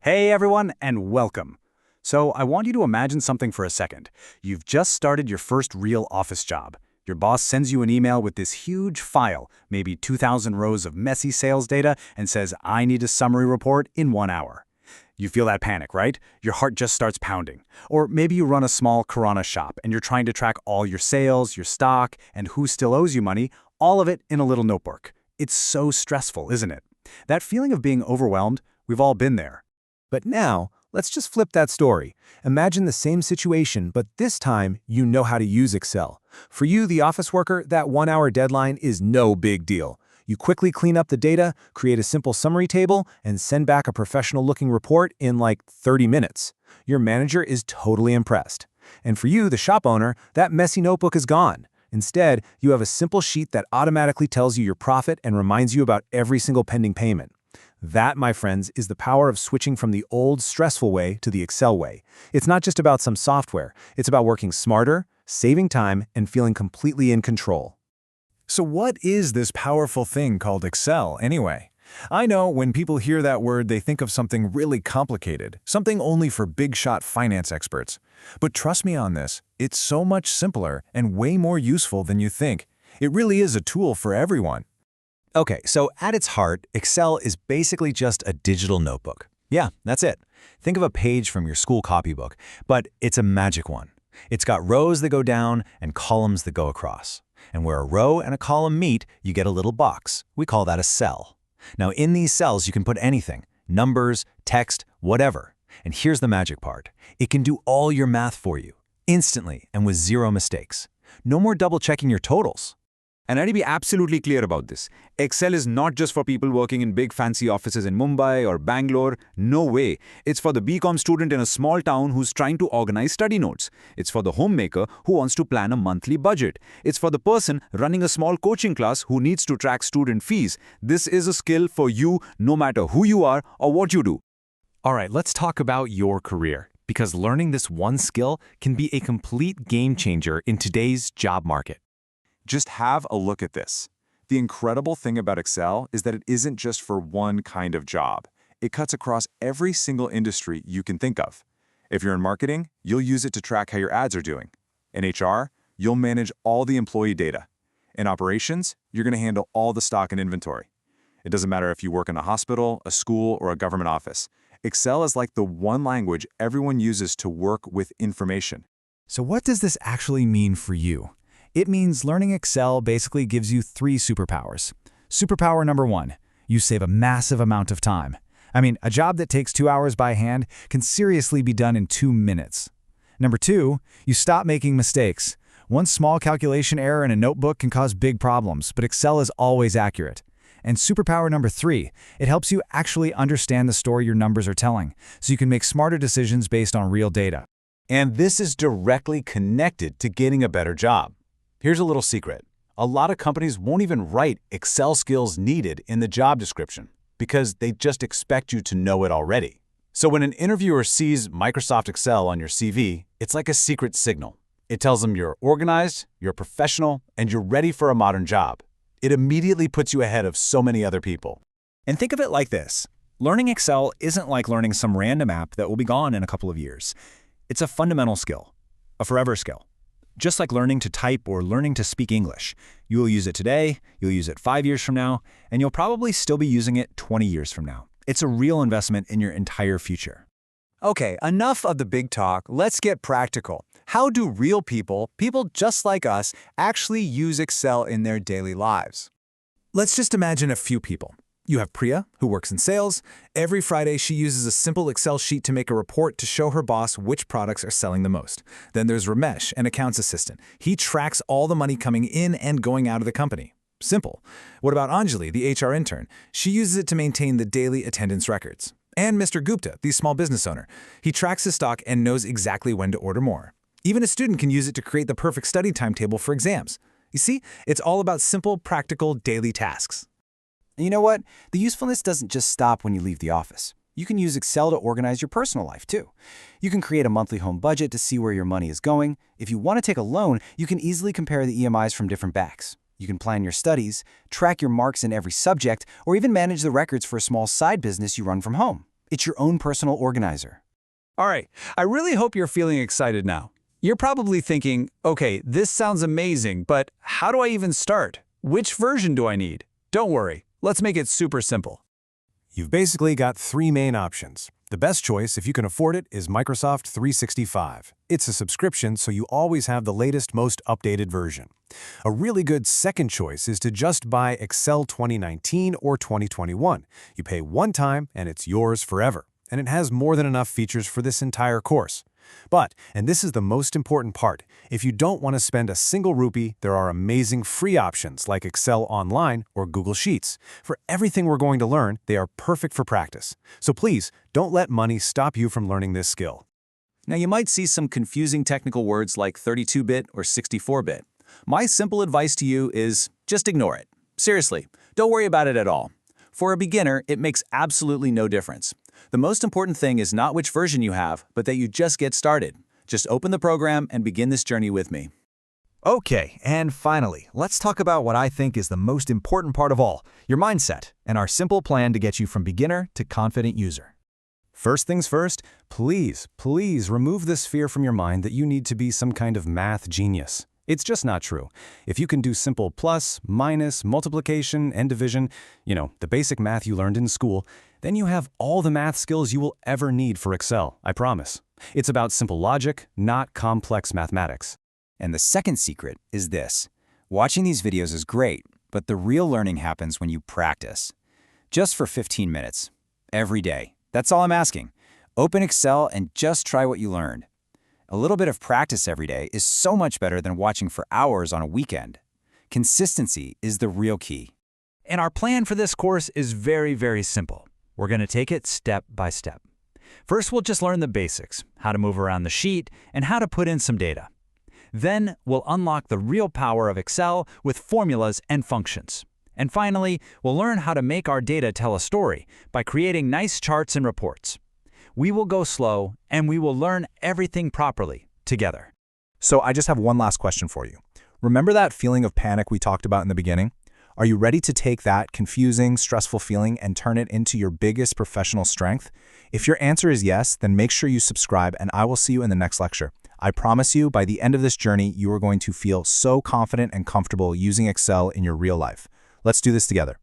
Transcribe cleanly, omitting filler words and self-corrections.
Hey everyone, and welcome. So I want you to imagine something for a second. You've just started your first real office job. Your boss sends you an email with this huge file, maybe 2,000 rows of messy sales data, and says, I need a summary report in 1 hour. You feel that panic, right? Your heart just starts pounding. Or maybe you run a small Kirana shop and you're trying to track all your sales, your stock, and who still owes you money, all of it in a little notebook. It's so stressful, isn't it? That feeling of being overwhelmed, we've all been there. But now, let's just flip that story. Imagine the same situation, but this time you know how to use Excel. For you, the office worker, that 1-hour deadline is no big deal. You quickly clean up the data, create a simple summary table, and send back a professional-looking report in like 30 minutes. Your manager is totally impressed. And for you, the shop owner, that messy notebook is gone. Instead, you have a simple sheet that automatically tells you your profit and reminds you about every single pending payment. That, my friends, is the power of switching from the old, stressful way to the Excel way. It's not just about some software. It's about working smarter, saving time, and feeling completely in control. So what is this powerful thing called Excel, anyway? I know when people hear that word, they think of something really complicated, something only for big-shot finance experts. But trust me on this, it's so much simpler and way more useful than you think. It really is a tool for everyone. Okay, so at its heart, Excel is basically just a digital notebook. Yeah, that's it. Think of a page from your school copybook, but it's a magic one. It's got rows that go down and columns that go across. And where a row and a column meet, you get a little box. We call that a cell. Now, in these cells, you can put anything, numbers, text, whatever. And here's the magic part. It can do all your math for you, instantly and with zero mistakes. No more double-checking your totals. And I'd be absolutely clear about this. Excel is not just for people working in big fancy offices in Mumbai or Bangalore. No way. It's for the BCom student in a small town who's trying to organize study notes. It's for the homemaker who wants to plan a monthly budget. It's for the person running a small coaching class who needs to track student fees. This is a skill for you no matter who you are or what you do. All right, let's talk about your career, because learning this one skill can be a complete game changer in today's job market. Just have a look at this. The incredible thing about Excel is that it isn't just for one kind of job. It cuts across every single industry you can think of. If you're in marketing, you'll use it to track how your ads are doing. In HR, you'll manage all the employee data. In operations, you're going to handle all the stock and inventory. It doesn't matter if you work in a hospital, a school, or a government office. Excel is like the one language everyone uses to work with information. So what does this actually mean for you? It means learning Excel basically gives you 3 superpowers. Superpower number 1, you save a massive amount of time. I mean, a job that takes 2 hours by hand can seriously be done in 2 minutes. Number 2, you stop making mistakes. One small calculation error in a notebook can cause big problems, but Excel is always accurate. And superpower number 3, it helps you actually understand the story your numbers are telling, so you can make smarter decisions based on real data. And this is directly connected to getting a better job. Here's a little secret. A lot of companies won't even write Excel skills needed in the job description because they just expect you to know it already. So when an interviewer sees Microsoft Excel on your CV, it's like a secret signal. It tells them you're organized, you're professional, and you're ready for a modern job. It immediately puts you ahead of so many other people. And think of it like this. Learning Excel isn't like learning some random app that will be gone in a couple of years. It's a fundamental skill, a forever skill. Just like learning to type or learning to speak English. You will use it today, you'll use it 5 years from now, and you'll probably still be using it 20 years from now. It's a real investment in your entire future. Okay, enough of the big talk. Let's get practical. How do real people just like us, actually use Excel in their daily lives? Let's just imagine a few people. You have Priya, who works in sales. Every Friday, she uses a simple Excel sheet to make a report to show her boss which products are selling the most. Then there's Ramesh, an accounts assistant. He tracks all the money coming in and going out of the company. Simple. What about Anjali, the HR intern? She uses it to maintain the daily attendance records. And Mr. Gupta, the small business owner. He tracks his stock and knows exactly when to order more. Even a student can use it to create the perfect study timetable for exams. You see, it's all about simple, practical, daily tasks. And you know what? The usefulness doesn't just stop when you leave the office. You can use Excel to organize your personal life, too. You can create a monthly home budget to see where your money is going. If you want to take a loan, you can easily compare the EMIs from different banks. You can plan your studies, track your marks in every subject, or even manage the records for a small side business you run from home. It's your own personal organizer. All right, I really hope you're feeling excited now. You're probably thinking, okay, this sounds amazing, but how do I even start? Which version do I need? Don't worry, let's make it super simple. You've basically got three main options. The best choice, if you can afford it, is Microsoft 365. It's a subscription, so you always have the latest, most updated version. A really good second choice is to just buy Excel 2019 or 2021. You pay one time, and it's yours forever. And it has more than enough features for this entire course. But, and this is the most important part, if you don't want to spend a single rupee, there are amazing free options like Excel Online or Google Sheets. For everything we're going to learn, they are perfect for practice. So please, don't let money stop you from learning this skill. Now you might see some confusing technical words like 32-bit or 64-bit. My simple advice to you is just ignore it. Seriously, don't worry about it at all. For a beginner, it makes absolutely no difference. The most important thing is not which version you have, but that you just get started. Just open the program and begin this journey with me. Okay, and finally, let's talk about what I think is the most important part of all, your mindset, and our simple plan to get you from beginner to confident user. First things first, please remove this fear from your mind that you need to be some kind of math genius. It's just not true. If you can do simple plus, minus, multiplication, and division, the basic math you learned in school, then you have all the math skills you will ever need for Excel, I promise. It's about simple logic, not complex mathematics. And the second secret is this. Watching these videos is great, but the real learning happens when you practice. Just for 15 minutes, every day. That's all I'm asking. Open Excel and just try what you learned. A little bit of practice every day is so much better than watching for hours on a weekend. Consistency is the real key. And our plan for this course is very, very simple. We're going to take it step by step. First, we'll just learn the basics, how to move around the sheet, and how to put in some data. Then, we'll unlock the real power of Excel with formulas and functions. And finally, we'll learn how to make our data tell a story by creating nice charts and reports. We will go slow, and we will learn everything properly together. So I just have one last question for you. Remember that feeling of panic we talked about in the beginning? Are you ready to take that confusing, stressful feeling and turn it into your biggest professional strength? If your answer is yes, then make sure you subscribe and I will see you in the next lecture. I promise you, by the end of this journey, you are going to feel so confident and comfortable using Excel in your real life. Let's do this together.